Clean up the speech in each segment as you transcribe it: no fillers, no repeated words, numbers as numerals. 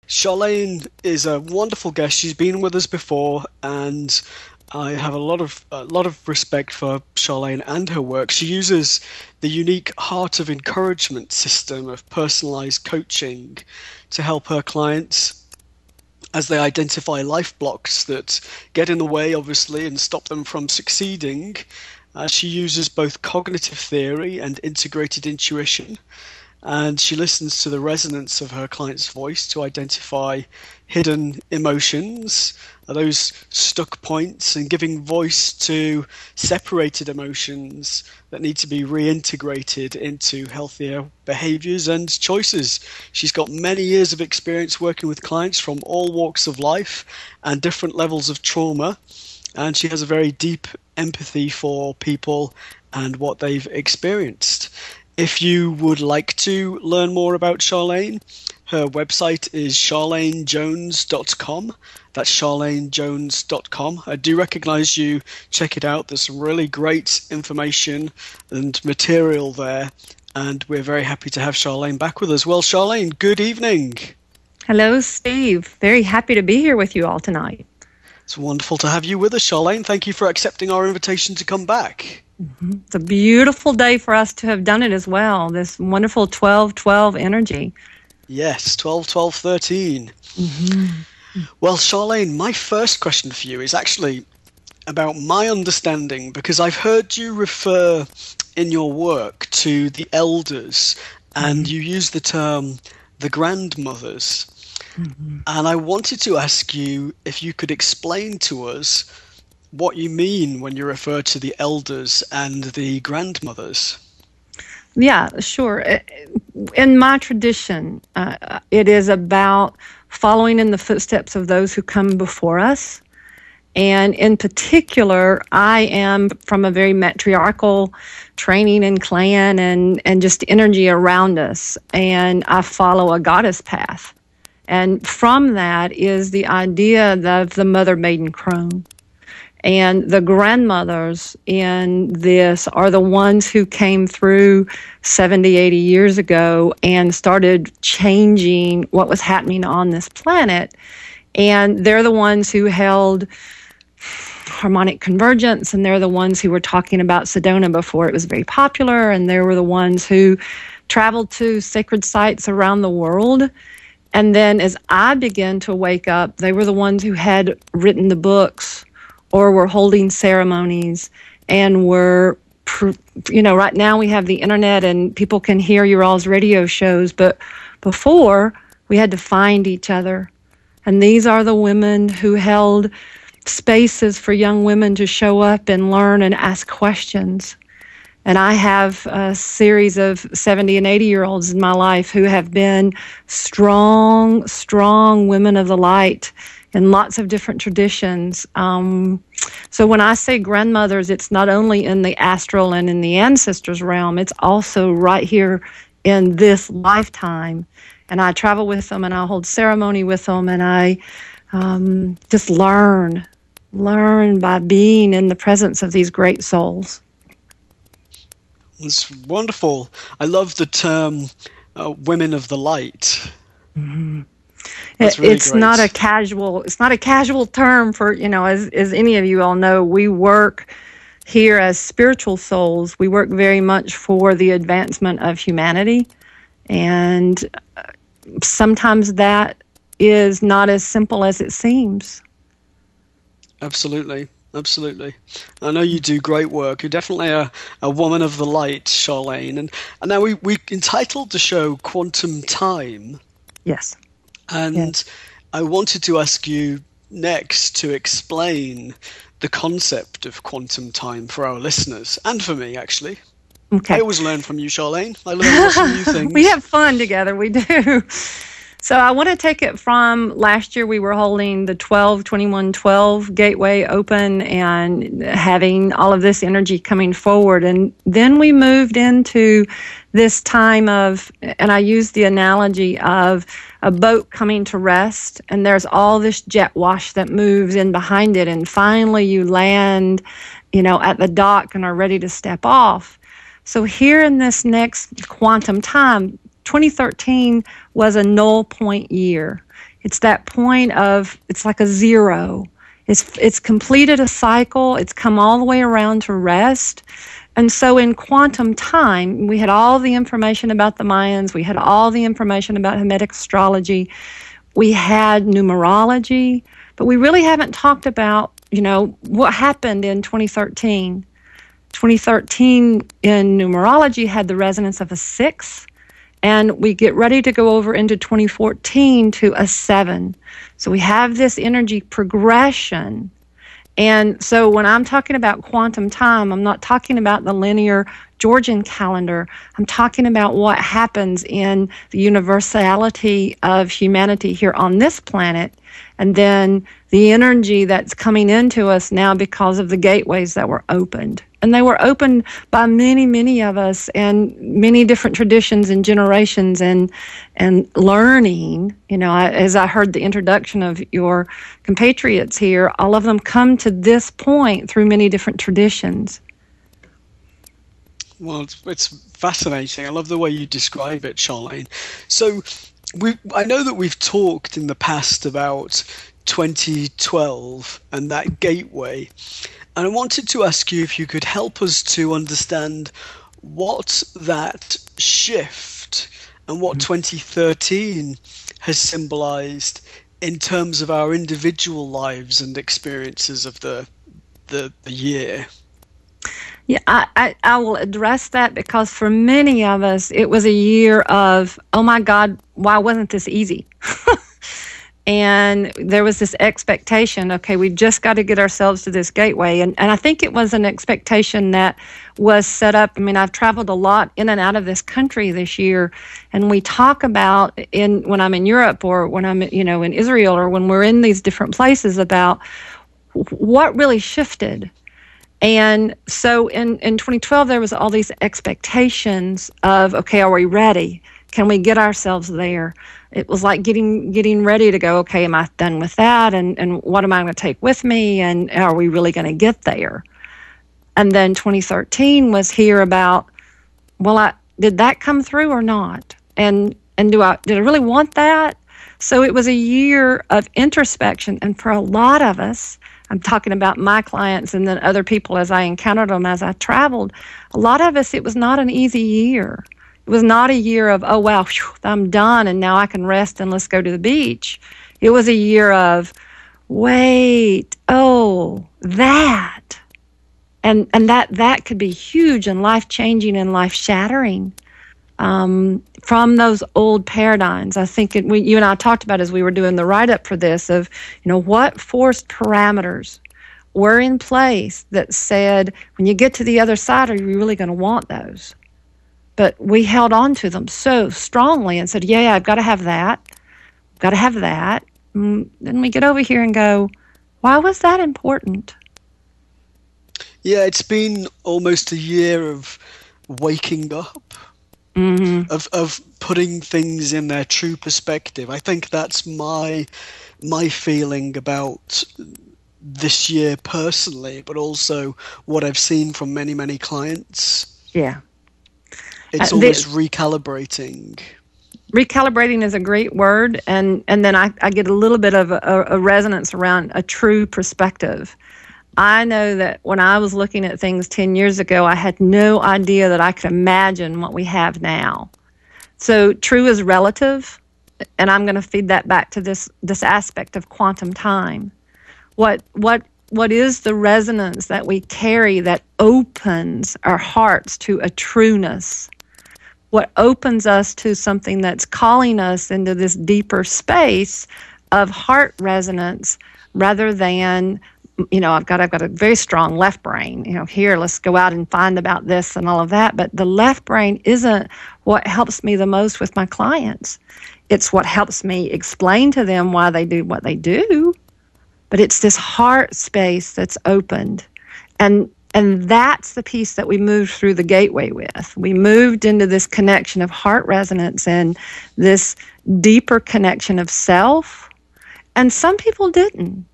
Charlaine is a wonderful guest. She's been with us before, and I have a lot of respect for Charlaine and her work. She uses the unique Heart of Encouragement system of personalized coaching to help her clients as they identify life blocks that get in the way, obviously, and stop them from succeeding. She uses both cognitive theory and integrated intuition, and she listens to the resonance of her client's voice to identify hidden emotions, those stuck points, and giving voice to separated emotions that need to be reintegrated into healthier behaviors and choices. She's got many years of experience working with clients from all walks of life and different levels of trauma, and she has a very deep empathy for people and what they've experienced. If you would like to learn more about Charlaine, her website is charlainejones.com. That's charlainejones.com. I do recognize you. Check it out. There's some really great information and material there, and we're very happy to have Charlaine back with us. Well, Charlaine, good evening. Hello, Steve. Very happy to be here with you all tonight. It's wonderful to have you with us, Charlaine. Thank you for accepting our invitation to come back. It's a beautiful day for us to have done it as well. This wonderful 12-12 energy. Yes, 12-12-13. Well, Charlaine, my first question for you is actually about my understanding, because I've heard you refer in your work to the elders, and you use the term the grandmothers. And I wanted to ask you if you could explain to us what you mean when you refer to the elders and the grandmothers. Yeah, sure. In my tradition, it is about following in the footsteps of those who come before us. And in particular, I am from a very matriarchal training and clan and just energy around us. And I follow a goddess path. And from that is the idea of the mother maiden crone. And the grandmothers in this are the ones who came through 70, 80 years ago and started changing what was happening on this planet. And they're the ones who held harmonic convergence, and they're the ones who were talking about Sedona before it was very popular, and they were the ones who traveled to sacred sites around the world. And then as I began to wake up, they were the ones who had written the books or were holding ceremonies and were, right now we have the internet and people can hear your all's radio shows, but before we had to find each other. And these are the women who held spaces for young women to show up and learn and ask questions. And I have a series of 70 and 80-year-olds in my life who have been strong, strong women of the light in lots of different traditions. So when I say grandmothers, it's not only in the astral and in the ancestors realm, it's also right here in this lifetime. And I travel with them and I hold ceremony with them, and I just learn by being in the presence of these great souls. It's wonderful. I love the term women of the light. That's really It's great. not a casual term for, as any of you all know, we work here as spiritual souls. We work very much for the advancement of humanity. And sometimes that is not as simple as it seems. Absolutely. Absolutely. I know you do great work. You're definitely a woman of the light, Charlaine. And now we entitled the show Quantum Time. Yes. And yes. I wanted to ask you next to explain the concept of quantum time for our listeners, and for me, actually. Okay. I always learn from you, Charlaine. I learn lots of new things. We have fun together, we do. So I want to take it from last year. We were holding the 12-21-12 gateway open and having all of this energy coming forward. And then we moved into this time of, and I use the analogy of a boat coming to rest, and there's all this jet wash that moves in behind it. And finally you land, at the dock and are ready to step off. So here in this next quantum time, 2013 was a null point year. It's that point of, it's like a zero. It's completed a cycle. It's come all the way around to rest. And so in quantum time, we had all the information about the Mayans. We had all the information about Hermetic astrology. We had numerology, but we really haven't talked about, what happened in 2013. 2013 in numerology had the resonance of a 6, and we get ready to go over into 2014 to a 7. So we have this energy progression. And so when I'm talking about quantum time, I'm not talking about the linear Georgian calendar. I'm talking about what happens in the universality of humanity here on this planet, and then the energy that's coming into us now because of the gateways that were opened. And they were opened by many, many of us, and many different traditions and generations, and learning. As I heard the introduction of your compatriots here, all of them come to this point through many different traditions. Well, it's fascinating. I love the way you describe it, Charlaine. So I know that we've talked in the past about 2012 and that gateway. And I wanted to ask you if you could help us to understand what that shift and what 2013 has symbolized in terms of our individual lives and experiences of the year. Yeah, I will address that, because for many of us, it was a year of, oh my God, why wasn't this easy? And there was this expectation, okay, we've just got to get ourselves to this gateway. And I think it was an expectation that was set up. I mean, I've traveled a lot in and out of this country this year, and we talk about, when I'm in Europe, or when I'm, in Israel, or when we're in these different places, about what really shifted. And so in 2012, there was all these expectations of, okay, are we ready? Can we get ourselves there? It was like getting ready to go, okay, am I done with that? And what am I going to take with me? And are we really going to get there? And then 2013 was here about, well, did that come through or not? And did I really want that? So it was a year of introspection. And for a lot of us, I'm talking about my clients and then other people as I encountered them as I traveled, a lot of us, it was not an easy year. It was not a year of, oh, wow, whew, I'm done and now I can rest and let's go to the beach. It was a year of, wait, oh, that. And that could be huge and life-changing and life-shattering from those old paradigms. I think you and I talked about as we were doing the write-up for this of, what forced parameters were in place that said, when you get to the other side, are you really going to want those? But we held on to them so strongly and said, yeah, I've got to have that. I've got to have that. And then we get over here and go, why was that important? Yeah, it's been almost a year of waking up, of putting things in their true perspective. I think that's my feeling about this year personally, but also what I've seen from many, many clients. Yeah. It's almost recalibrating. Recalibrating is a great word, and then I get a little bit of a resonance around a true perspective. I know that when I was looking at things 10 years ago, I had no idea that I could imagine what we have now. So true is relative, and I'm going to feed that back to this aspect of quantum time. What is the resonance that we carry that opens our hearts to a trueness? What opens us to something that's calling us into this deeper space of heart resonance, rather than, I've got a very strong left brain. Here, let's go out and find about this and all of that. But the left brain isn't what helps me the most with my clients. It's what helps me explain to them why they do what they do. But it's this heart space that's opened. And that's the piece that we moved through the gateway with. We moved into this connection of heart resonance and this deeper connection of self. And some people didn't.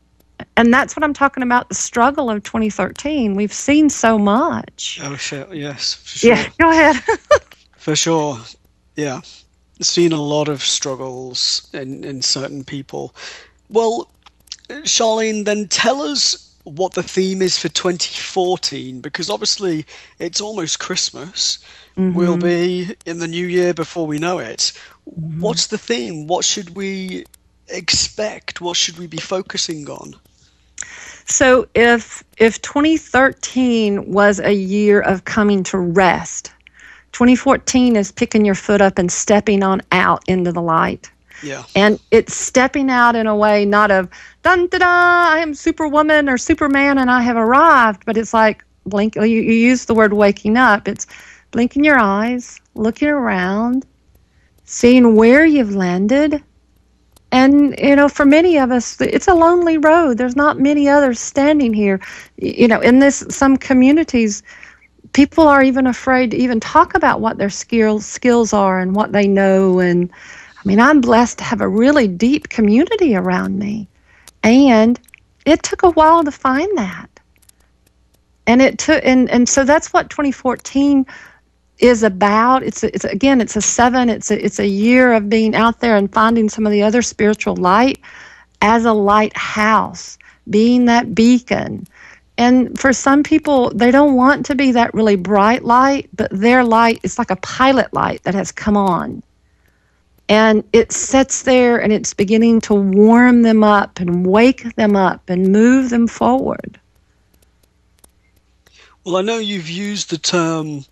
And that's what I'm talking about, the struggle of 2013. We've seen so much. Oh, shit. Yes, for sure. Yeah, go ahead. For sure. Yeah. seen a lot of struggles in certain people. Well, Charlene, then tell us what the theme is for 2014, because obviously it's almost Christmas. We'll Mm-hmm. be in the new year before we know it. Mm-hmm. What's the theme? What should we expect? What should we be focusing on? So if 2013 was a year of coming to rest, 2014 is picking your foot up and stepping on out into the light. Yeah. And it's stepping out in a way not of dun da da, I am Superwoman or Superman and I have arrived, but it's like blink. You use the word waking up. It's blinking your eyes, looking around, seeing where you've landed. And, for many of us, it's a lonely road. There's not many others standing here. In some communities, people are even afraid to even talk about what their skills are and what they know. And I mean, I'm blessed to have a really deep community around me. And it took a while to find that. And so that's what 2014 is about. It's a 7. It's a year of being out there and finding some of the other spiritual light as a lighthouse, being that beacon. And for some people, they don't want to be that really bright light, but their light is like a pilot light that has come on. And it sits there and it's beginning to warm them up and wake them up and move them forward. Well, I know you've used the term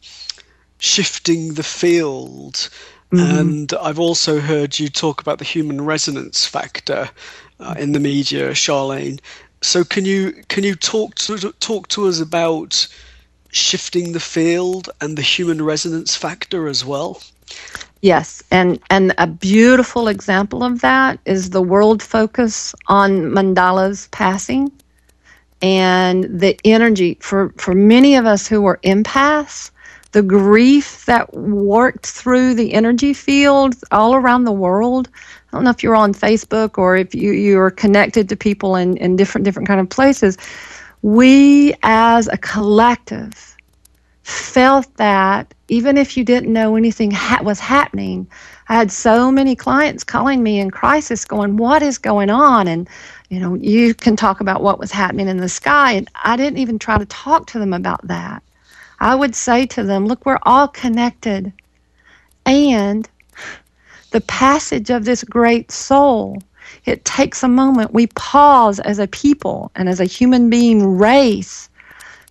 shifting the field, Mm-hmm. and I've also heard you talk about the human resonance factor in the media, Charlene. So can you talk to us about shifting the field and the human resonance factor as well? Yes, and a beautiful example of that is the world focus on Mandela's passing and the energy for many of us who were empaths, the grief that worked through the energy field all around the world. I don't know if you're on Facebook or if you're connected to people in different kind of places. We as a collective felt that even if you didn't know anything was happening. I had so many clients calling me in crisis going, what is going on? And, you can talk about what was happening in the sky. And I didn't even try to talk to them about that. I would say to them, look, we're all connected. And the passage of this great soul, it takes a moment. We pause as a people and as a human being race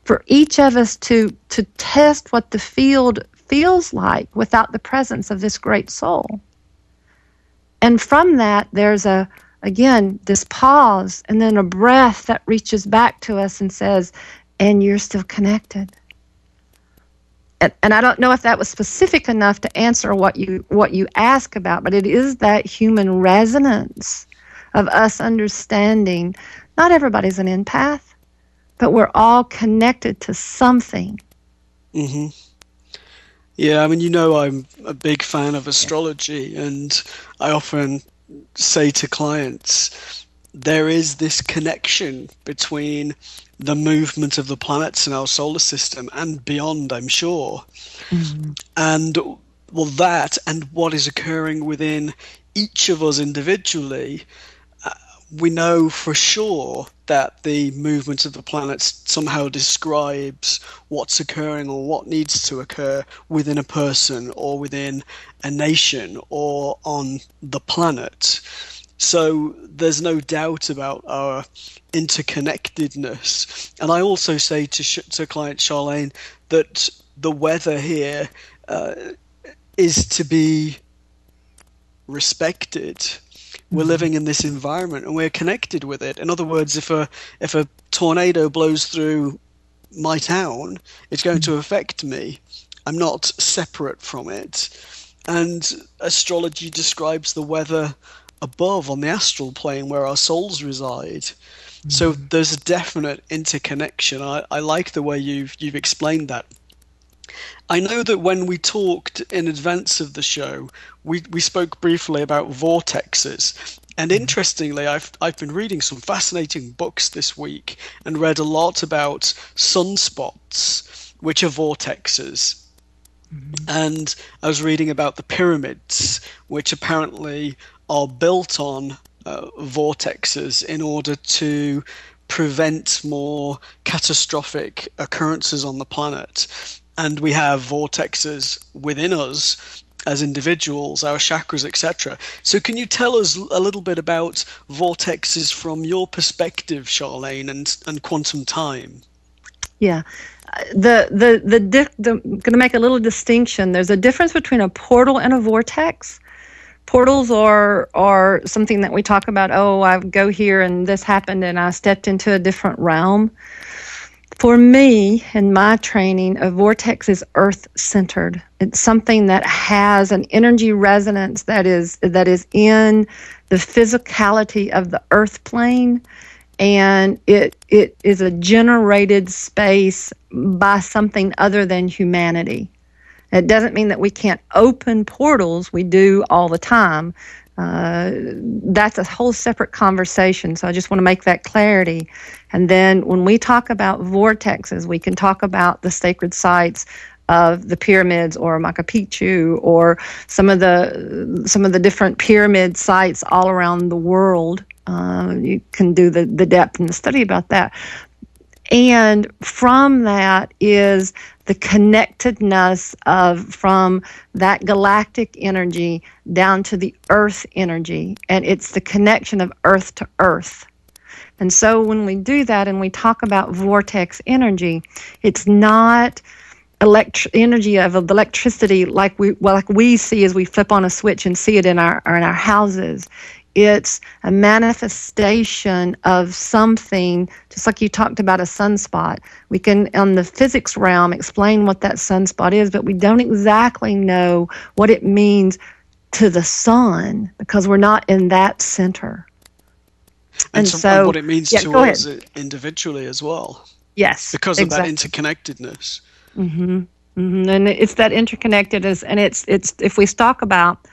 for each of us to test what the field feels like without the presence of this great soul. And from that, there's again, this pause and then a breath that reaches back to us and says, and you're still connected. And I don't know if that was specific enough to answer what you ask about, but it is that human resonance of us understanding not everybody's an empath, but we're all connected to something. Hmm. Yeah, I mean, I'm a big fan of astrology, and I often say to clients, there is this connection between the movement of the planets in our solar system and beyond, I'm sure. Mm-hmm. And well, that and what is occurring within each of us individually, we know for sure that the movement of the planets somehow describes what's occurring or what needs to occur within a person or within a nation or on the planet. So there's no doubt about our interconnectedness. And I also say to client Charlaine that the weather here is to be respected. We're living in this environment and we're connected with it. In other words, if a tornado blows through my town, it's going to affect me. I'm not separate from it. And astrology describes the weather above on the astral plane where our souls reside. So there's a definite interconnection. I like the way you've explained that. I know that when we talked in advance of the show, we spoke briefly about vortexes. And interestingly, I've been reading some fascinating books this week and read a lot about sunspots, which are vortexes. And I was reading about the pyramids, which apparently are built on vortexes in order to prevent more catastrophic occurrences on the planet. And we have vortexes within us as individuals, our chakras, etc. So, can you tell us a little bit about vortexes from your perspective, Charlaine, and quantum time? Yeah. Going to make a little distinction. There's a difference between a portal and a vortex. Portals are something that we talk about. Oh, I go here and this happened and I stepped into a different realm. For me, in my training, a vortex is earth-centered. It's something that has an energy resonance that is in the physicality of the earth plane, and it is a generated space by something other than humanity. It doesn't mean that we can't open portals. We do all the time. That's a whole separate conversation. So I just want to make that clarity. And then when we talk about vortexes, we can talk about the sacred sites of the pyramids or Machu Picchu or some of the different pyramid sites all around the world. You can do the depth and the study about that. And from that is the connectedness from that galactic energy down to the earth energy. And it's the connection of earth to earth. And so when we do that and we talk about vortex energy, it's not energy of electricity like we see as we flip on a switch and see it in our houses. It's a manifestation of something, just like you talked about a sunspot. We can, on the physics realm, explain what that sunspot is, but we don't exactly know what it means to the sun because we're not in that center. And so what it means to us individually as well. Yes. Because of that interconnectedness. Mm-hmm. Mm-hmm. And it's that interconnectedness, and it's if we talk about,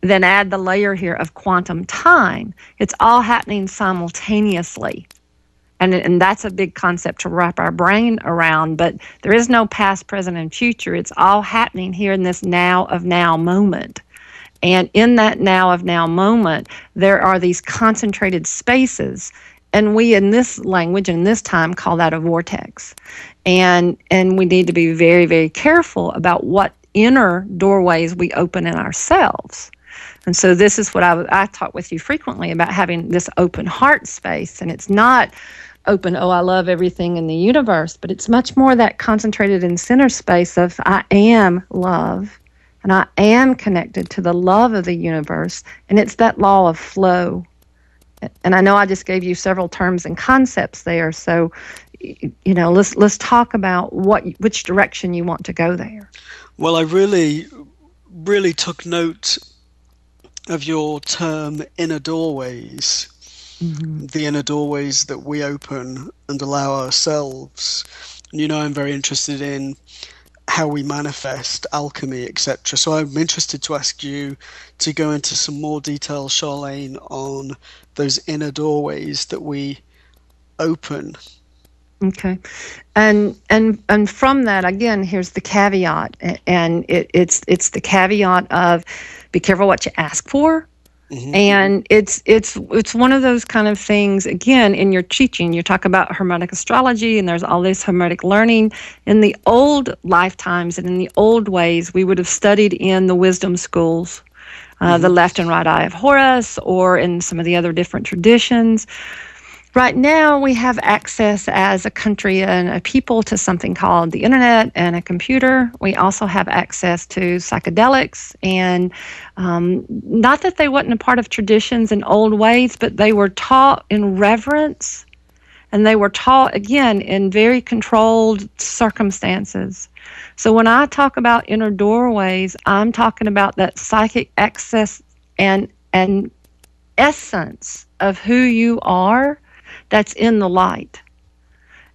then add the layer here of quantum time, it's all happening simultaneously. And that's a big concept to wrap our brain around, but there is no past, present, and future. It's all happening here in this now of now moment. And in that now of now moment, there are these concentrated spaces. And we, in this language and this time, call that a vortex. And we need to be very, very careful about what inner doorways we open in ourselves. And so this is what I talk with you frequently about, having this open heart space. And it's not open, oh, I love everything in the universe, but it's much more that concentrated in center space of I am love. And I am connected to the love of the universe. And it's that law of flow. And I know I just gave you several terms and concepts there. So, let's talk about which direction you want to go there. Well, I really, really took note of your term inner doorways. Mm-hmm. The inner doorways that we open and allow ourselves. And I'm very interested in how we manifest, alchemy, etc. So I'm interested to ask you to go into some more detail, Charlaine, on those inner doorways that we open. Okay, and from that, again, here's the caveat, and it's the caveat of be careful what you ask for. Mm-hmm. And it's one of those kind of things, again, in your teaching, you talk about Hermetic astrology, and there's all this Hermetic learning. In the old lifetimes and in the old ways, we would have studied in the wisdom schools, mm-hmm. the left and right eye of Horus, or in some of the other different traditions. Right now, we have access as a country and a people to something called the internet and a computer. We also have access to psychedelics, and not that they wasn't a part of traditions in old ways, but they were taught in reverence, and they were taught, again, in very controlled circumstances. So when I talk about inner doorways, I'm talking about that psychic access and essence of who you are that's in the light.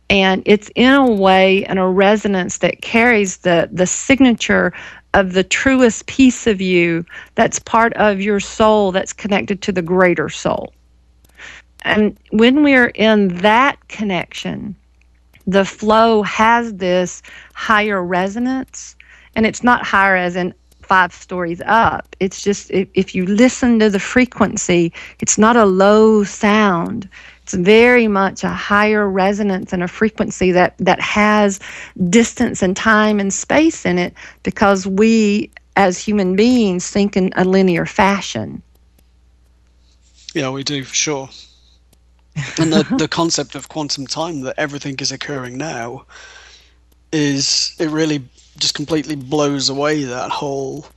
And it's in a way and a resonance that carries the signature of the truest piece of you that's part of your soul that's connected to the greater soul. And when we're in that connection, the flow has this higher resonance, And it's not higher as in 5 stories up. It's just if you listen to the frequency, it's not a low sound. It's very much a higher resonance and a frequency that has distance and time and space in it, because we as human beings think in a linear fashion. Yeah, we do, for sure. And the concept of quantum time, that everything is occurring now, it really just completely blows away that whole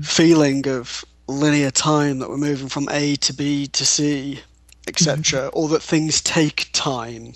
feeling of linear time, that we're moving from A to B to C, etc., or that things take time.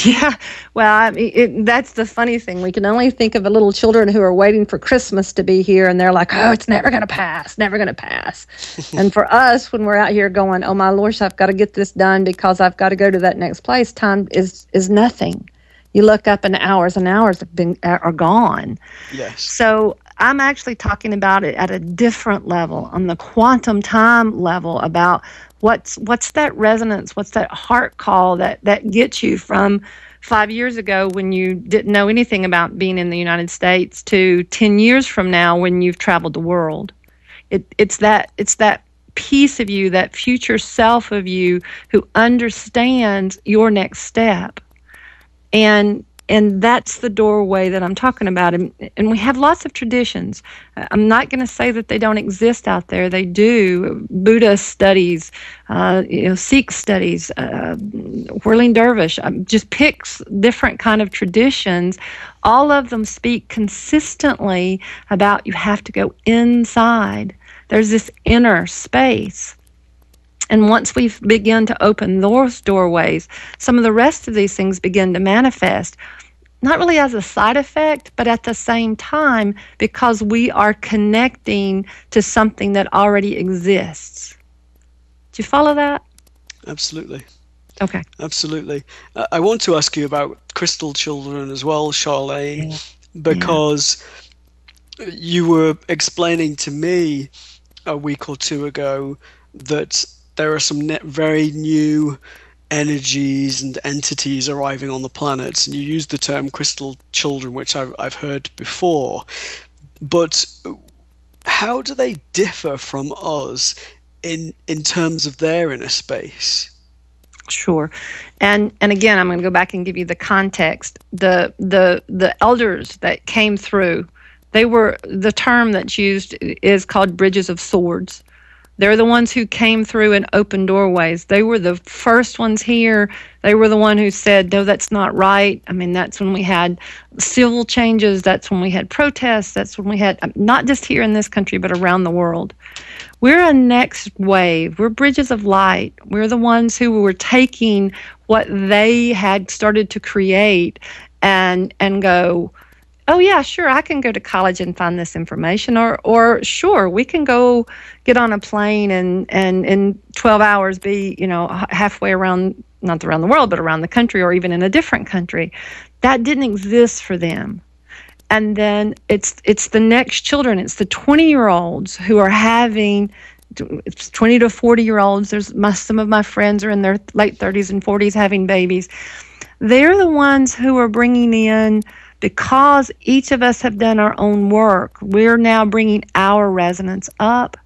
Yeah, well, I mean, that's the funny thing. We can only think of the little children who are waiting for Christmas to be here, and they're like, oh, it's never going to pass, never going to pass. And for us, when we're out here going, oh, my Lord, I've got to get this done because I've got to go to that next place, time is nothing. You look up and hours are gone. Yes. So I'm actually talking about it at a different level, on the quantum time level, about what's that resonance, what's that heart call that gets you from 5 years ago when you didn't know anything about being in the United States to 10 years from now when you've traveled the world. It's that piece of you, that future self of you, who understands your next step. And that's the doorway that I'm talking about. And we have lots of traditions. I'm not going to say that they don't exist out there. They do. Buddha studies, Sikh studies, Whirling Dervish, just picks different kind of traditions. All of them speak consistently about you have to go inside. There's this inner space. And once we begin to open those doorways, some of the rest of these things begin to manifest, not really as a side effect, but at the same time, because we are connecting to something that already exists. Do you follow that? Absolutely. Okay. Absolutely. I want to ask you about crystal children as well, Charlaine, because you were explaining to me a week or two ago that there are some very new energies and entities arriving on the planet, and you used the term crystal children, which I've heard before. But how do they differ from us in terms of their inner space? Sure. And again, I'm going to go back and give you the context. The elders that came through, the term that's used is called bridges of swords. They're the ones who came through and opened doorways. They were the first ones here. They were the one who said, no, that's not right. I mean, that's when we had civil changes. That's when we had protests. That's when we had, not just here in this country, but around the world. We're a next wave. We're bridges of light. We're the ones who were taking what they had started to create and go, oh yeah, sure, I can go to college and find this information, or sure, we can go get on a plane and in 12 hours be, halfway around, not around the world, but around the country, or even in a different country. That didn't exist for them. And then it's the next children. It's the 20-year-olds who are having, it's 20 to 40-year-olds. Some of my friends are in their late 30s and 40s having babies. They're the ones who are bringing in, because each of us have done our own work, we're now bringing our resonance up.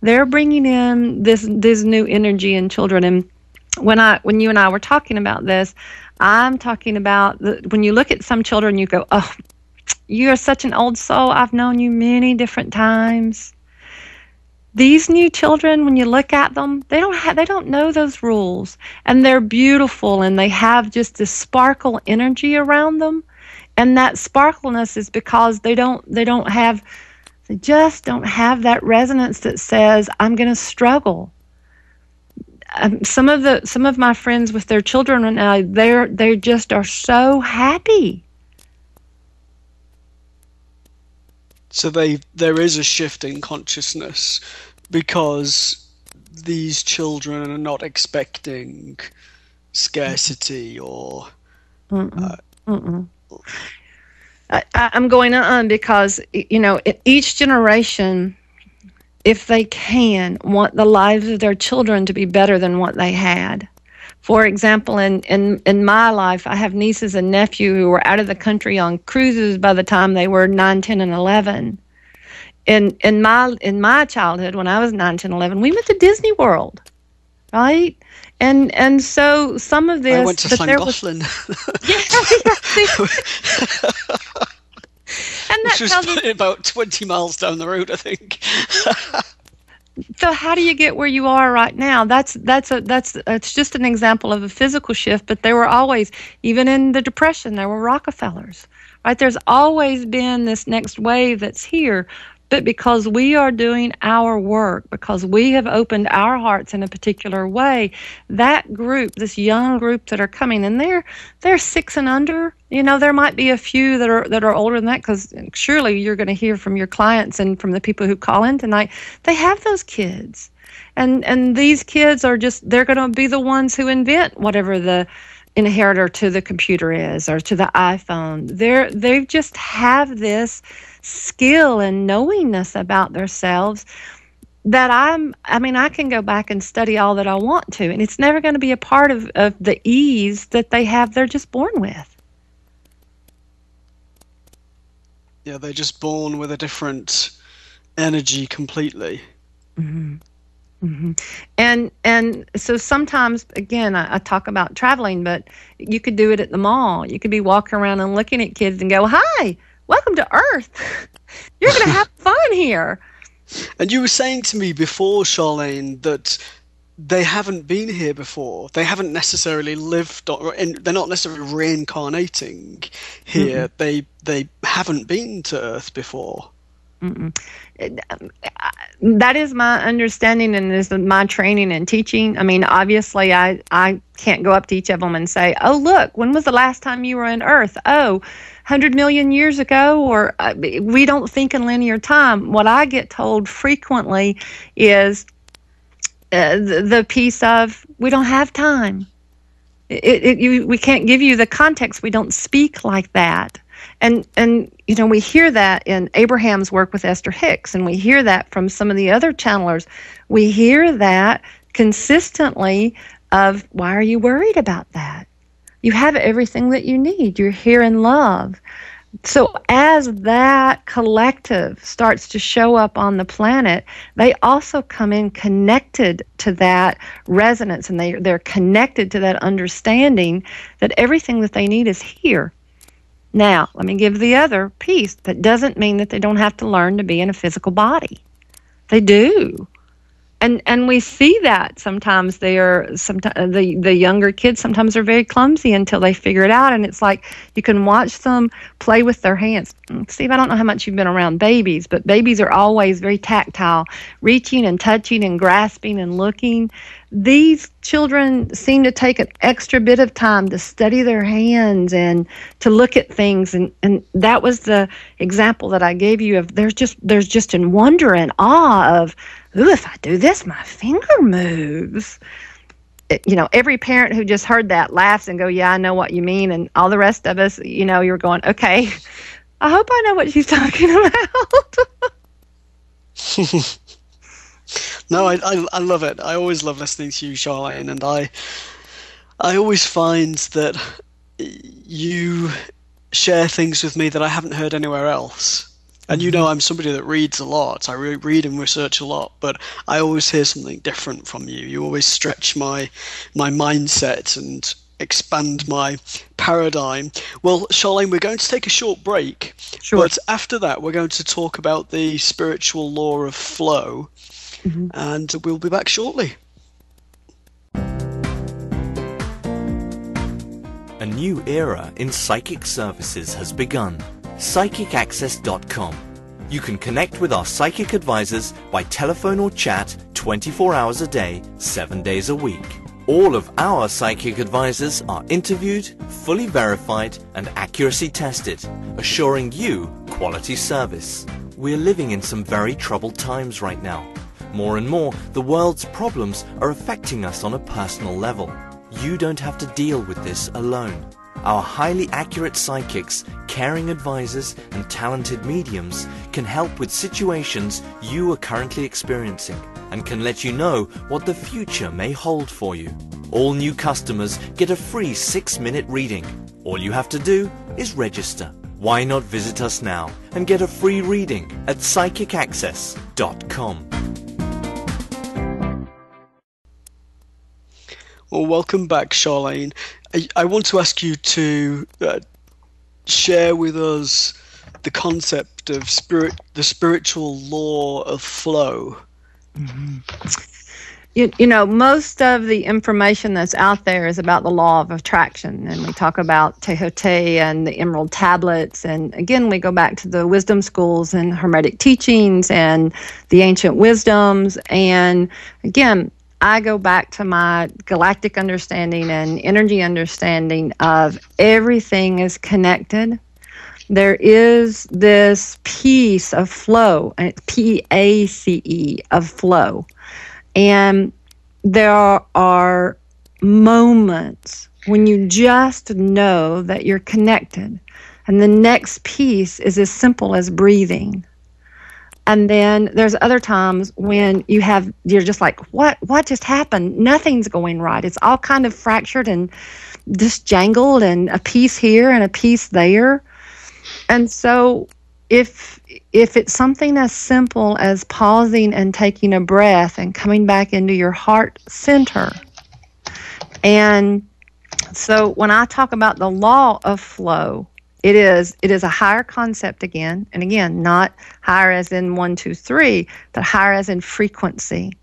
They're bringing in this new energy in children. And when you and I were talking about this, I'm talking about when you look at some children, you go, oh, you are such an old soul. I've known you many different times. These new children, when you look at them, they don't know those rules, and they're beautiful, and they have just this sparkle energy around them. And that sparkleness is because they just don't have that resonance that says, I'm going to struggle. Some of my friends with their children right now, they just are so happy. So there is a shift in consciousness because these children are not expecting scarcity or I'm going on because, each generation, if they can, want the lives of their children to be better than what they had. For example, in my life, I have nieces and nephew who were out of the country on cruises by the time they were 9, 10, and 11. In my childhood, when I was 9, 10, 11, we went to Disney World, right? And so some of this, I went to Llangollen, and that which was tells us. about 20 miles down the road, I think. So how do you get where you are right now? That's just an example of a physical shift, but there were always, even in the Depression, there were Rockefellers, right? There's always been this next wave that's here, but because we are doing our work, because we have opened our hearts in a particular way, that group, this young group that are coming, and they're 6 and under. There might be a few that are older than that, because surely you're going to hear from your clients and from the people who call in tonight. They have those kids, and these kids are they're going to be the ones who invent whatever the inheritor to the computer is, or to the iPhone. They just have this skill and knowingness about themselves that I can go back and study all that I want to, and it's never going to be a part of the ease that they're just born with. Yeah, they're just born with a different energy completely. Mm-hmm. Mm-hmm. And so sometimes, again, I talk about traveling, but you could do it at the mall. You could be walking around and looking at kids and go, "Hi, welcome to Earth. You're going to have fun here." And you were saying to me before, Charlaine, that they haven't been here before. They haven't necessarily lived, they're not necessarily reincarnating here. Mm-hmm. They haven't been to Earth before. Mm-mm. That is my understanding, and is my training and teaching. I mean, obviously, I can't go up to each of them and say, "Oh, look, when was the last time you were on Earth?" "Oh, 100 million years ago," or we don't think in linear time. What I get told frequently is the piece of, "We don't have time. We can't give you the context. We don't speak like that." And we hear that in Abraham's work with Esther Hicks, and we hear that from some of the other channelers. We hear that consistently of, "Why are you worried about that? You have everything that you need. You're here in love." So as that collective starts to show up on the planet, they also come in connected to that resonance, and they're connected to that understanding that everything that they need is here. Now, let me give the other piece. That doesn't mean that they don't have to learn to be in a physical body. They do. And we see that sometimes the younger kids sometimes are very clumsy until they figure it out, and it's like you can watch them play with their hands. Steve, I don't know how much you've been around babies, but babies are always very tactile, reaching and touching and grasping and looking. These children seem to take an extra bit of time to study their hands and to look at things, and that was the example that I gave you of there's just in wonder and awe of, "Ooh, if I do this, my finger moves." Every parent who just heard that laughs and go, "Yeah, I know what you mean." And all the rest of us, you're going, "Okay, I hope I know what she's talking about." No, I love it. I always love listening to you, Charlaine, and I always find that you share things with me that I haven't heard anywhere else. And I'm somebody that reads a lot. I read and research a lot, but I always hear something different from you. You always stretch my mindset and expand my paradigm. Well, Charlaine, we're going to take a short break. Sure. But after that, we're going to talk about the spiritual law of flow, and we'll be back shortly. A new era in psychic services has begun. PsychicAccess.com. You can connect with our psychic advisors by telephone or chat 24 hours a day, 7 days a week. All of our psychic advisors are interviewed, fully verified, and accuracy tested, assuring you quality service. We're living in some very troubled times right now. More and more, the world's problems are affecting us on a personal level. You don't have to deal with this alone. Our highly accurate psychics, caring advisors, and talented mediums can help with situations you are currently experiencing and can let you know what the future may hold for you. All new customers get a free 6-minute reading. All you have to do is register. Why not visit us now and get a free reading at psychicaccess.com. Well, welcome back, Charlaine. I want to ask you to share with us the concept of the spiritual law of flow. Mm-hmm. You know, most of the information that's out there is about the law of attraction, and we talk about Tehote and the Emerald Tablets, and again, we go back to the wisdom schools and Hermetic teachings and the ancient wisdoms, and again, I go back to my galactic understanding and energy understanding of everything is connected. There is this piece of flow, P-A-C-E, of flow. And there are moments when you just know that you're connected. And the next piece is as simple as breathing. And then there's other times when you're just like, what just happened? Nothing's going right. It's all kind of fractured and disjangled, and a piece here and a piece there. And so if it's something as simple as pausing and taking a breath and coming back into your heart center. And so when I talk about the law of flow, it is a higher concept again, and again, not higher as in 1, 2, 3, but higher as in frequency.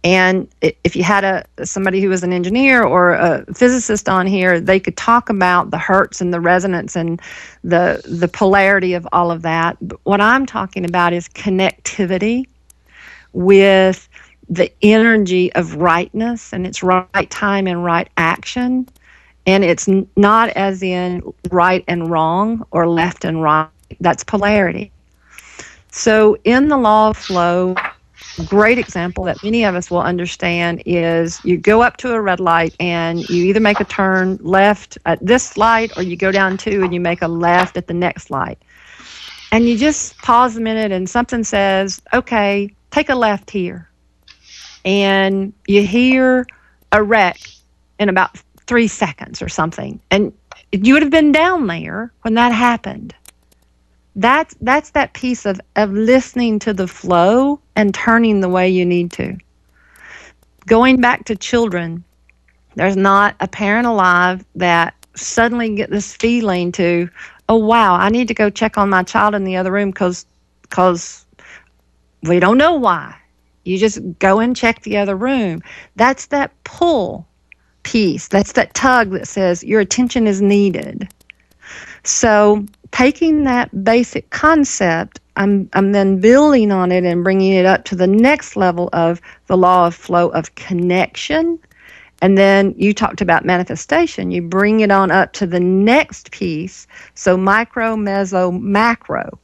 And if you had somebody who was an engineer or a physicist on here, they could talk about the hertz and the resonance and the polarity of all of that. But what I'm talking about is connectivity with the energy of rightness, and it's right time and right action. And it's not as in right and wrong or left and right. That's polarity. So in the law of flow, great example that many of us will understand is you go up to a red light and you either make a turn left at this light or you go down 2 and you make a left at the next light. And you just pause a minute and something says, okay, take a left here. And you hear a wreck in about 3 seconds or something. And you would have been down there when that happened. That's that piece of listening to the flow and turning the way you need to. Going back to children, there's not a parent alive that suddenly get this feeling to, oh, wow, I need to go check on my child in the other room because we don't know why. You just go and check the other room. That's that pull piece. That's that tug that says your attention is needed. So taking that basic concept, I'm then building on it and bringing it up to the next level of the law of flow of connection. And then you talked about manifestation. You bring it on up to the next piece. So micro, meso, macro.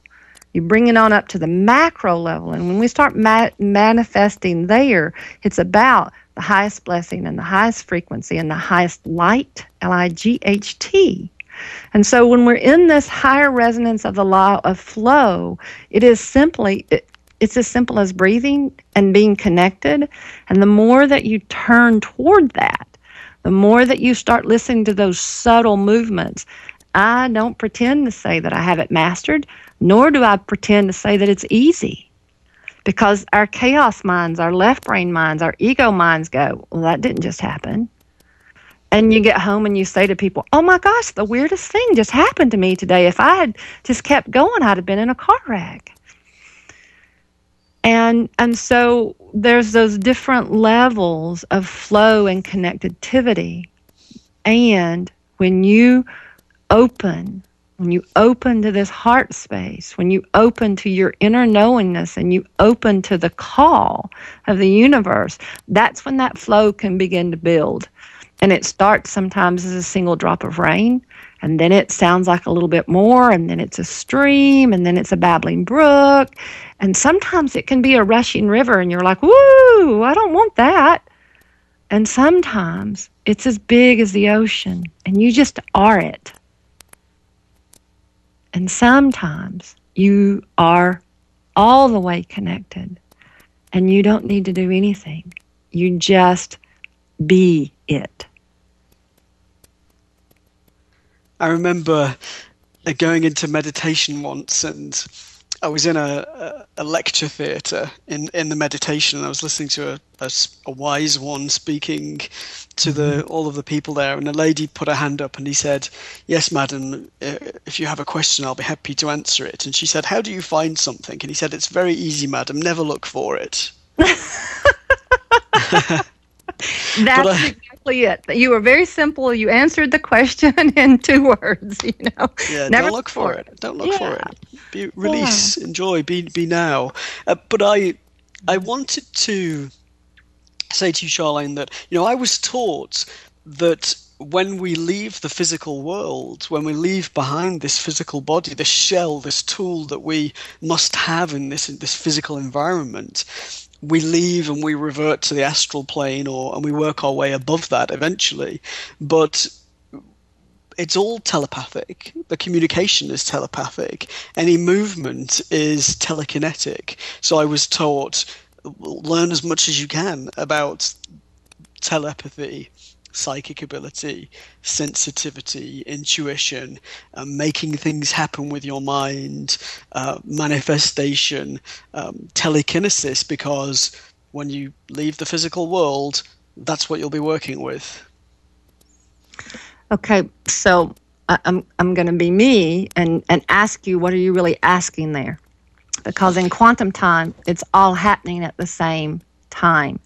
You bring it on up to the macro level. And when we start manifesting there, it's about the highest blessing and the highest frequency and the highest light, L-I-G-H-T. And so when we're in this higher resonance of the law of flow, it is simply, it's as simple as breathing and being connected. And the more that you turn toward that, the more that you start listening to those subtle movements. I don't pretend to say that I have it mastered, nor do I pretend to say that it's easy. Because our chaos minds, our left brain minds, our ego minds go, well, that didn't just happen. And you get home and you say to people, oh my gosh, the weirdest thing just happened to me today. If I had just kept going, I'd have been in a car wreck. And so there's those different levels of flow and connectivity. And when you open to this heart space, when you open to your inner knowingness and you open to the call of the universe, that's when that flow can begin to build. And it starts sometimes as a single drop of rain, and then it sounds like a little bit more, and then it's a stream, and then it's a babbling brook, and sometimes it can be a rushing river, and you're like, woo, I don't want that. And sometimes it's as big as the ocean, and you just are it. And sometimes you are all the way connected, and you don't need to do anything. You just be it. I remember going into meditation once, and I was in a lecture theatre in the meditation, and I was listening to a wise one speaking to all of the people there, and a lady put her hand up and he said, "Yes, madam, if you have a question, I'll be happy to answer it." And she said, "How do you find something?" And he said, "It's very easy, madam, never look for it." That's exactly it. You were very simple. You answered the question in 2 words, Yeah, Never don't look for it. Don't look for it. Release, Yeah. enjoy, be now. But I wanted to say to you, Charlaine, that I was taught that when we leave the physical world, when we leave behind this physical body, this shell, this tool that we must have in this physical environment, we leave and we revert to the astral plane, and we work our way above that eventually. But it's all telepathic. The communication is telepathic. Any movement is telekinetic. So I was taught, learn as much as you can about telepathy, psychic ability, sensitivity, intuition, making things happen with your mind, manifestation, telekinesis, because when you leave the physical world, that's what you'll be working with. Okay, so I'm going to be me and ask you, what are you really asking there? Because in quantum time, it's all happening at the same time.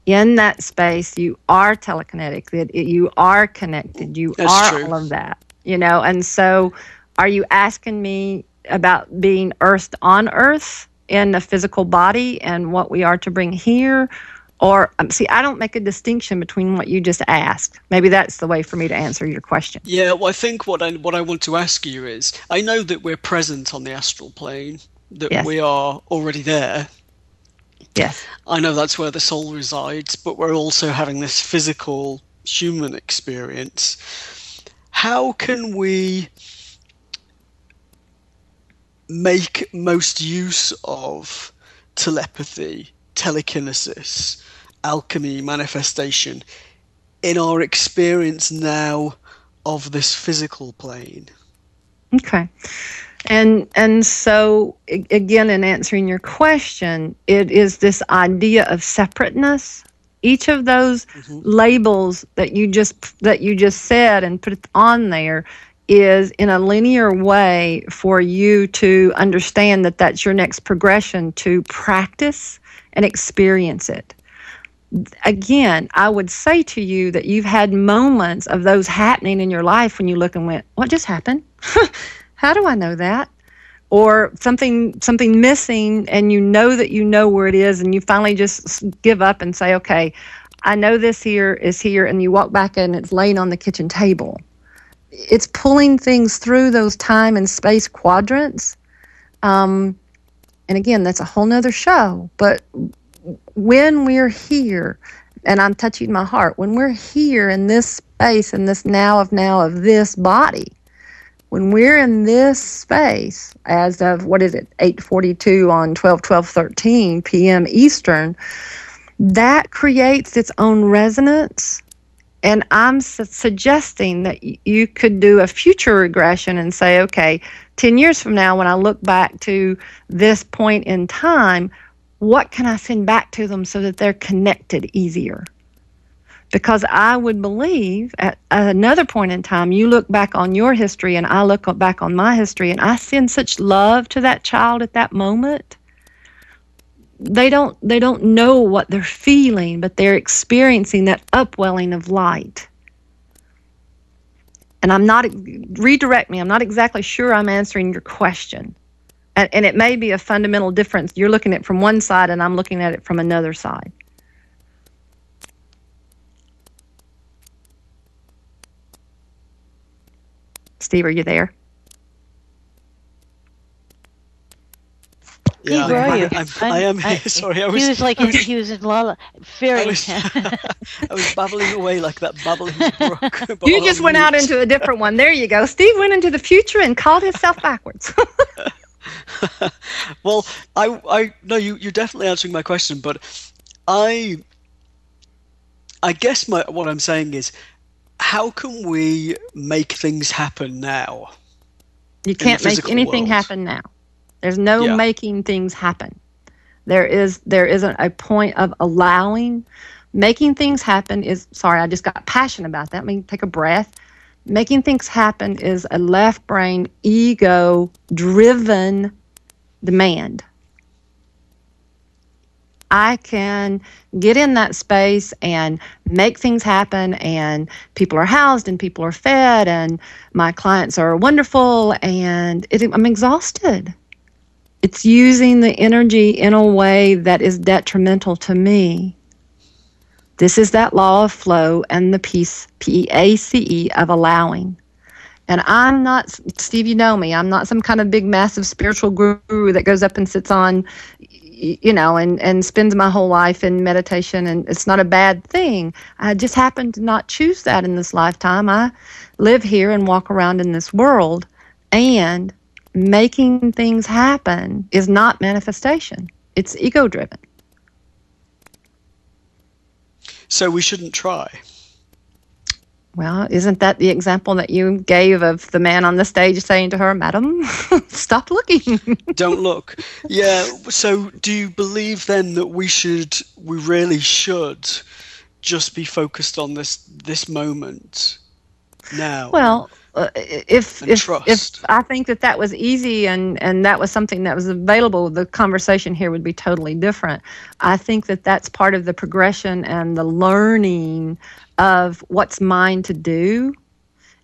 In that space, you are telekinetic, you are connected, you That's are true. all of that, And so are you asking me about being earthed on Earth in the physical body and what we are to bring here? Or, see, I don't make a distinction between what you just asked. Maybe that's the way for me to answer your question. Yeah, well, I think what I want to ask you is, I know that we're present on the astral plane, that Yes. we are already there. Yes. I know that's where the soul resides, but we're also having this physical human experience. How can we make most use of telepathy, telekinesis, alchemy, manifestation in our experience now of this physical plane? Okay. And so, again, in answering your question, it is this idea of separateness. Each of those labels that you just said and put on there is in a linear way for you to understand that that's your next progression to practice and experience it. Again, I would say to you that you've had moments of those happening in your life when you look and went, what just happened? How do I know that? Or something missing, and you know that you know where it is, and you finally just give up and say, okay, I know this here is here, and you walk back and it's laying on the kitchen table. It's pulling things through those time and space quadrants. And again, that's a whole nother show. But when we're here, and I'm touching my heart, when we're here in this space, in this now of this body, when we're in this space, as of, 8:42 on 12/12/13 p.m. Eastern, that creates its own resonance. And I'm suggesting that you could do a future regression and say, okay, 10 years from now, when I look back to this point in time, what can I send back to them so that they're connected easier? Because I would believe at another point in time, you look back on your history and I look back on my history, and I send such love to that child at that moment. They don't know what they're feeling, but they're experiencing that upwelling of light. And redirect me, I'm not exactly sure I'm answering your question. And it may be a fundamental difference. You're looking at it from one side and I'm looking at it from another side. Steve, are you there? Yeah, Steve, where are you? I am here. Sorry, he was in Lala Fairy. I was babbling away like that babbling brook. You just went out into a different one. There you go. Steve went into the future and called himself backwards. Well, I no, you're definitely answering my question, but I I guess what I'm saying is, how can we make things happen now You in the can't make physical anything world? happen now. There's no Yeah. making things happen. There isn't a point of allowing. Making things happen is, sorry, I just got passionate about that. Let me take a breath. Making things happen is a left brain, ego driven demand. I can get in that space and make things happen, and people are housed and people are fed and my clients are wonderful, and I'm exhausted. It's using the energy in a way that is detrimental to me. This is that law of flow and the peace, PACE, of allowing. And I'm not, Steve, you know me, I'm not some kind of big, massive spiritual guru that goes up and sits on, and spends my whole life in meditation. And it's not a bad thing. I just happen to not choose that in this lifetime. I live here and walk around in this world, and making things happen is not manifestation. It's ego-driven. So we shouldn't try. Well, isn't that the example that you gave of the man on the stage saying to her, "Madam, stop looking"? Don't look. Yeah. So do you believe then that we really should just be focused on this moment now? Well, if trust. I think that was easy and that was something that was available, the conversation here would be totally different. I think that that's part of the progression and the learning of what's mine to do,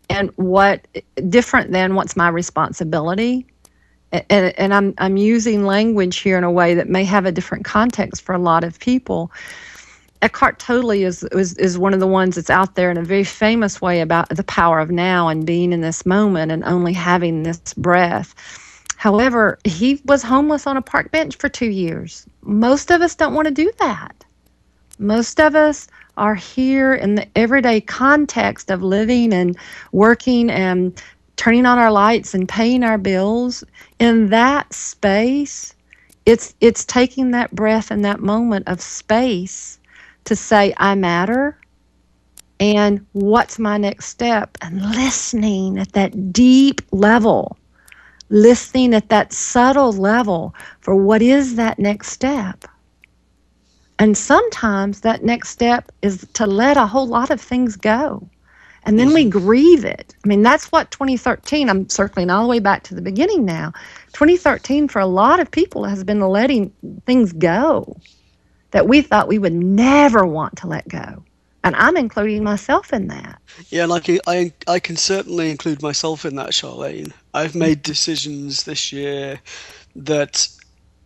and what different than what's my responsibility. And I'm using language here in a way that may have a different context for a lot of people. Eckhart Tolle is one of the ones that's out there in a very famous way about the power of now and being in this moment and only having this breath. However, he was homeless on a park bench for 2 years. Most of us don't want to do that. Most of us are here in the everyday context of living and working and turning on our lights and paying our bills. In that space, it's taking that breath in that moment of space to say, I matter, and what's my next step? And listening at that deep level, listening at that subtle level for what is that next step. And sometimes that next step is to let a whole lot of things go. And then we grieve it. I mean, that's what 2013, I'm circling all the way back to the beginning now. 2013 for a lot of people has been letting things go that we thought we would never want to let go. And I'm including myself in that. Yeah, like I can certainly include myself in that, Charlaine. I've made decisions this year that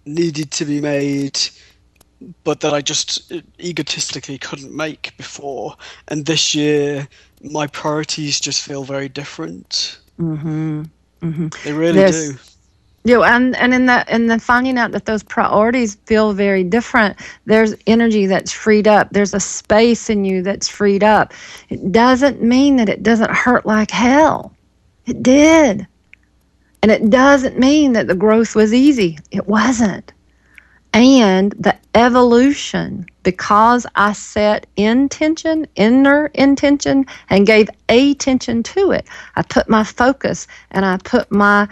needed to be made, but that I just egotistically couldn't make before. And this year, my priorities just feel very different. Mm-hmm. Mm-hmm. They really do. And in the finding out that those priorities feel very different, there's energy that's freed up. There's a space in you that's freed up. It doesn't mean that it doesn't hurt like hell. It did. And it doesn't mean that the growth was easy. It wasn't. And the evolution, because I set intention, inner intention, and gave attention to it. I put my focus and I put my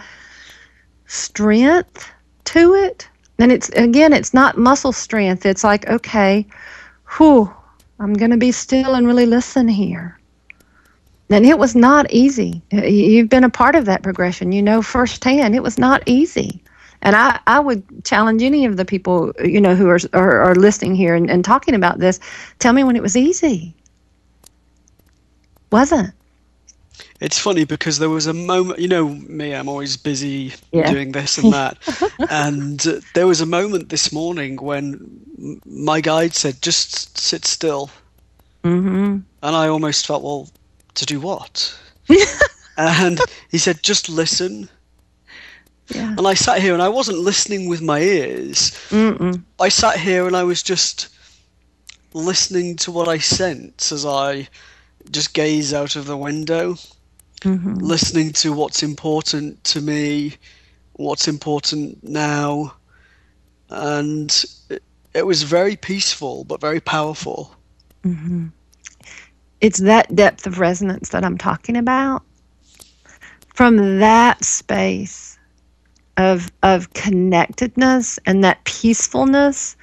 strength to it. And it's not muscle strength. It's like, okay, I'm going to be still and really listen here. And it was not easy. You've been a part of that progression. You know firsthand, it was not easy. And I would challenge any of the people, who are listening here and talking about this, tell me when it was easy. Wasn't. It's funny because there was a moment, me, I'm always busy doing this and that. And there was a moment this morning when my guide said, just sit still. Mm-hmm. And I almost felt, well, to do what? And he said, just listen. Yeah. And I sat here and I wasn't listening with my ears. Mm-mm. I sat here and I was just listening to what I sense as I just gaze out of the window, listening to what's important to me, what's important now. And it was very peaceful, but very powerful. Mm-hmm. It's that depth of resonance that I'm talking about. From that space of connectedness and that peacefulness,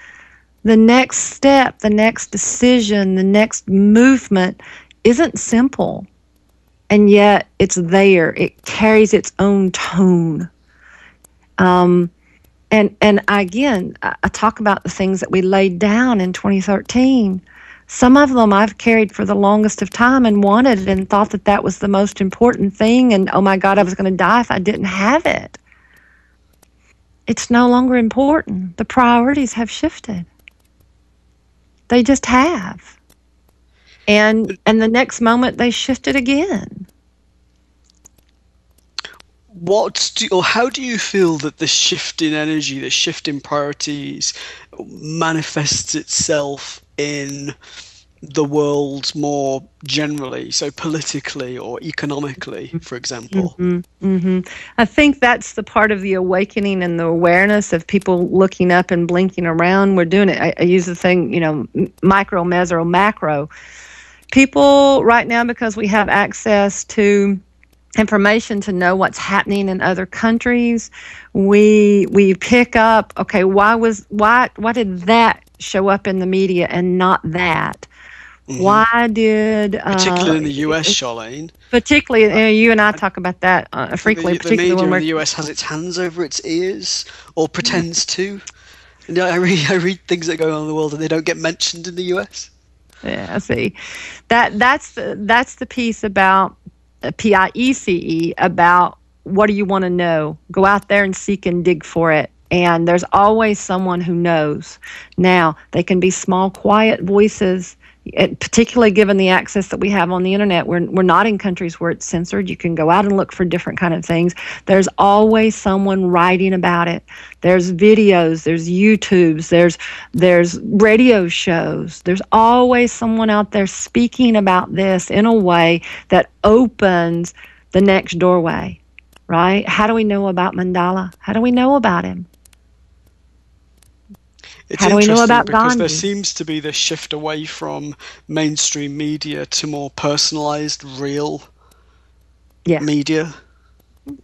the next step, the next decision, the next movement isn't simple. And yet it's there. It carries its own tone. And again, I talk about the things that we laid down in 2013. Some of them I've carried for the longest of time and wanted and thought that that was the most important thing. And oh my God, I was going to die if I didn't have it. It's no longer important. The priorities have shifted. They just have. And the next moment they shifted again. How do you feel that the shift in energy, the shift in priorities manifests itself in the world more generally, so politically or economically, for example? I think that's the part of the awakening and the awareness of people looking up and blinking around. We're doing it. I use the thing, micro, meso, macro. People right now, because we have access to information to know what's happening in other countries, we pick up, okay, why did that show up in the media and not that? Mm-hmm. Why did particularly in the US, Charlaine? Particularly, you and I talk about that frequently. The media in the US has its hands over its ears, or pretends to. And I read things that go on in the world and they don't get mentioned in the US. Yeah, see, that's the piece about PIECE, about what do you want to know? Go out there and seek and dig for it. And there's always someone who knows. Now, they can be small, quiet voices, particularly given the access that we have on the internet. We're not in countries where it's censored. You can go out and look for different kind of things. There's always someone writing about it. There's videos, there's YouTubes, there's radio shows. There's always someone out there speaking about this in a way that opens the next doorway, right? How do we know about Mandela? How do we know about him? It's How do we know about because Gandhi? there seems to be this shift away from mainstream media to more personalized, real media.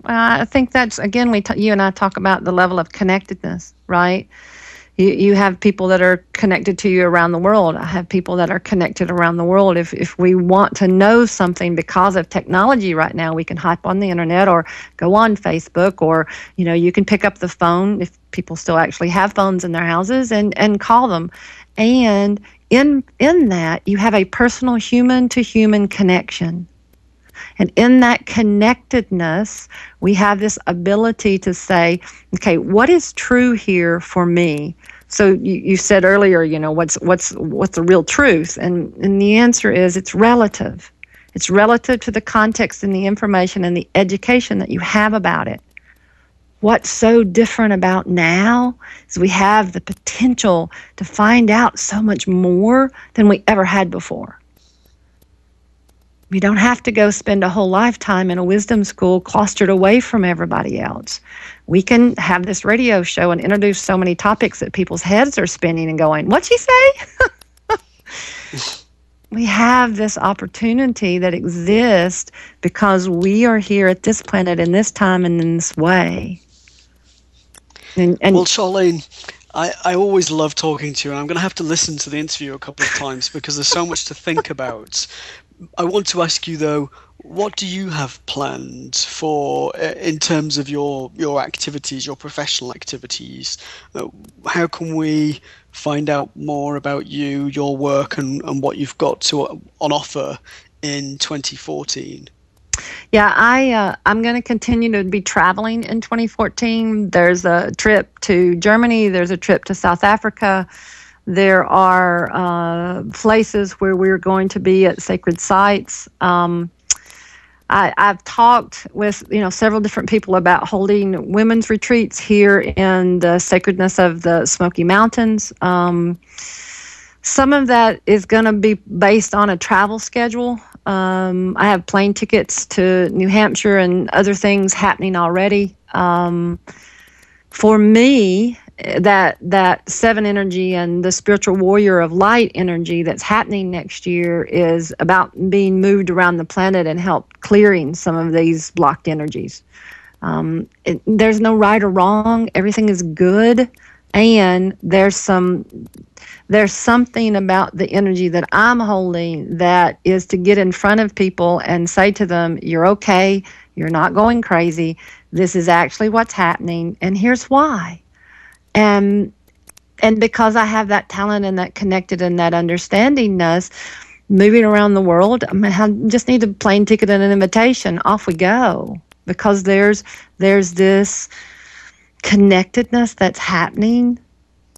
I think that's, again, you and I talk about the level of connectedness, right? You have people that are connected to you around the world. I have people that are connected around the world. If we want to know something because of technology right now, we can hop on the internet or go on Facebook, or, you can pick up the phone if people still actually have phones in their houses and call them. And in that, you have a personal human-to-human connection. And in that connectedness, we have this ability to say, okay, what is true here for me? So you said earlier, what's the real truth? And the answer is it's relative. It's relative to the context and the information and the education that you have about it. What's so different about now is we have the potential to find out so much more than we ever had before. We don't have to go spend a whole lifetime in a wisdom school clustered away from everybody else. We can have this radio show and introduce so many topics that people's heads are spinning and going, what'd she say? We have this opportunity that exists because we are here at this planet in this time and in this way. And well, Charlaine, I always love talking to you, and I'm going to have to listen to the interview a couple of times because there's so much to think about. I want to ask you, though, what do you have planned for in terms of your activities, your professional activities? How can we find out more about you, your work, and what you've got on offer in 2014? Yeah, I'm going to continue to be traveling in 2014. There's a trip to Germany. There's a trip to South Africa. There are places where we're going to be at sacred sites. I've talked with several different people about holding women's retreats here in the sacredness of the Smoky Mountains. Some of that is going to be based on a travel schedule. I have plane tickets to New Hampshire and other things happening already. For me, that seven energy and the spiritual warrior of light energy that's happening next year is about being moved around the planet and help clearing some of these blocked energies. There's no right or wrong. Everything is good, and there's something about the energy that I'm holding that is to get in front of people and say to them, "You're okay. You're not going crazy. This is actually what's happening, and here's why." And because I have that talent and that connected and that understandingness, moving around the world, I just need a plane ticket and an invitation. Off we go. Because there's this connectedness that's happening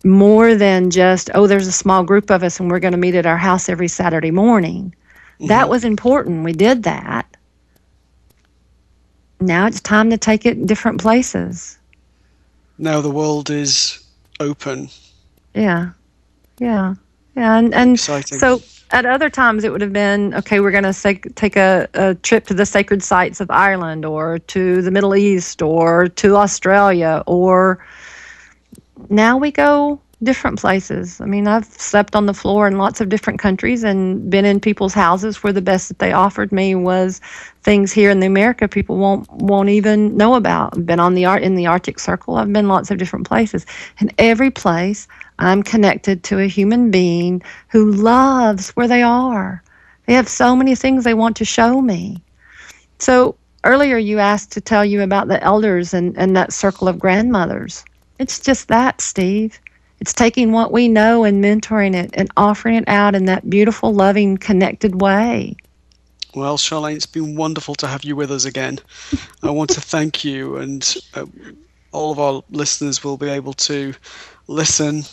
more than just, oh, there's a small group of us and we're going to meet at our house every Saturday morning. Mm-hmm. That was important. We did that. Now it's time to take it different places. Now the world is open. Yeah. And exciting. So at other times it would have been, okay, we're going to take a trip to the sacred sites of Ireland or to the Middle East or to Australia, or now we go different places. I mean, I've slept on the floor in lots of different countries and been in people's houses where the best that they offered me was things here in the America people won't even know about. I've been in the Arctic Circle. I've been lots of different places. And every place I'm connected to a human being who loves where they are. They have so many things they want to show me. So earlier you asked to tell you about the elders and that circle of grandmothers. It's just that, Steve. It's taking what we know and mentoring it and offering it out in that beautiful, loving, connected way. Well, Charlaine, it's been wonderful to have you with us again. I want to thank you, and all of our listeners will be able to listen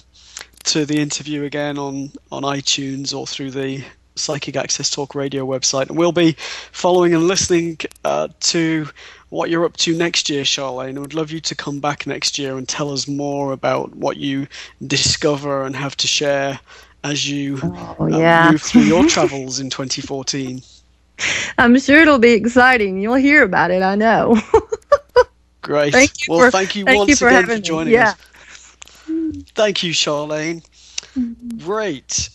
to the interview again on iTunes or through the Psychic Access Talk Radio website. And we'll be following and listening to what you're up to next year, Charlaine. I would love you to come back next year and tell us more about what you discover and have to share as you move through your travels in 2014. I'm sure it'll be exciting. You'll hear about it, I know. Great. Thank you once again for joining us. Thank you, Charlaine. Great.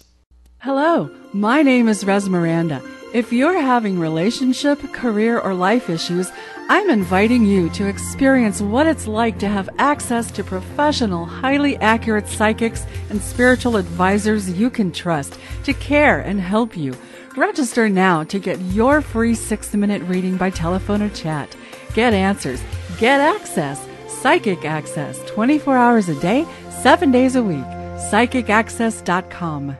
Hello, my name is Res Miranda. If you're having relationship, career, or life issues, I'm inviting you to experience what it's like to have access to professional, highly accurate psychics and spiritual advisors you can trust to care and help you. Register now to get your free 6-minute reading by telephone or chat. Get answers. Get access. Psychic Access, 24 hours a day, 7 days a week. PsychicAccess.com.